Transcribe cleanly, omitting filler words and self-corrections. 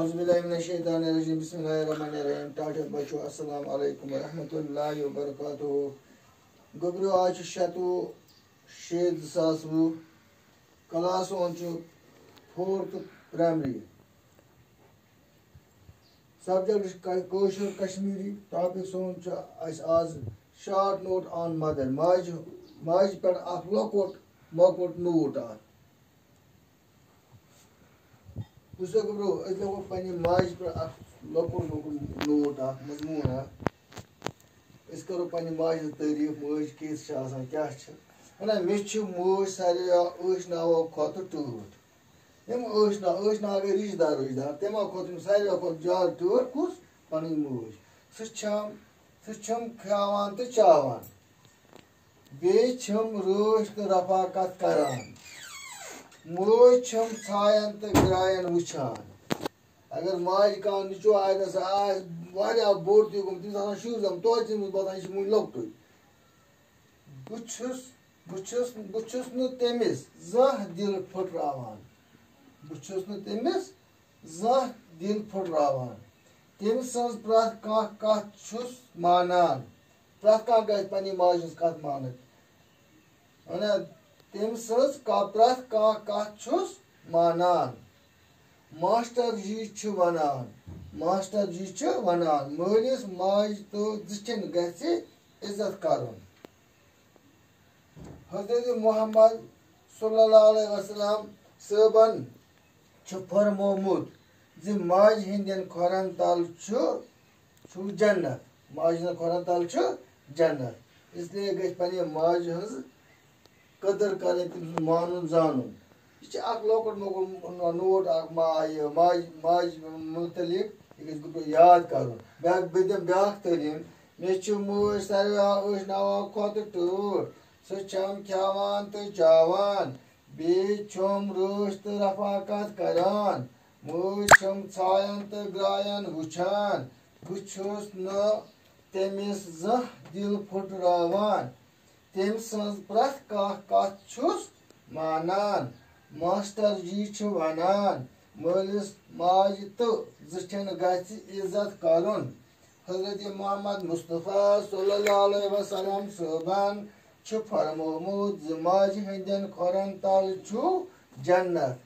औज़ुबिल्लाहिमिनश्शैतानिर्रजीम बिस्मिल्लाहिर्रहमानिर्रहीम टाटा बच्चों अस्सलाम वालेकुम रहमतुल्लाहि व बरकातुहू गोब्रो आज शतु 6/2020 class on 4th primary subject Kashmir Kashmiri topic on आज short note on mother माज पर अख लकोट मकोट note Puso ko bro, ito ko pa niya maaj पर लकोट नोट मजमून इसको pa niya maaj तारीफ माज किस आसान क्या वना मे मोज सारे नाव खत टूट यम ना अगर रिश्तेदार तमो खत सारे खत ज्यादा टूट कुस पन मोज सम खावान तो चावान बे रोश तो रफाकत करान मोज छायन तो ग्रायन वुचान अगर माज कह निचो आयनस वारिया बोर तु गुम तमिस शुर जम तो बता मुन लकटु बुछुस न तमिस जह दिल फुटरावान बुछुस न तमिस जह दिल फुटरावान तमिस सज प्रथ कह कथ छुस मानान प्रथ कह गज पन्नि माज कथ मानत वना तमिस सज प्रथ कह कथ छुस मानान मास्टर जी छु वनान मलिस माज तो जिठन गछि इज्जत करन हजरत मोहम्मद सल्लल्लाहु अलैहि वसल्लम सबन छु फरमोमुत जे माज हिंदन खोरन तल छु जन्नत माज हिंदन खोरन तल छु जन्नत इसलिए गछ पन्ने माज हज कदर करे मानुन जानून यह लकोट मोकुट नोट माज मुतलिक यह याद कर ब्या तलीम मे मोज सारे नाव खत टूट सम खावान तो चावान बे रोश तो रफाकत करान मोज छायन तो ग्रायन वुचान बुछुस न तमिस जह दिल फुटरावान तम सज प्रथ कह कथ छुस मानान मास्टर जी छु वनान मलिस माज तो जिठन गछि इज्जत करन हजरत मोहम्मद मुस्तफा सल्लल्लाहु अलैहि वसल्लम सबन छु फरमोमुत माज हिंदन खोरन तल छु जन्नत।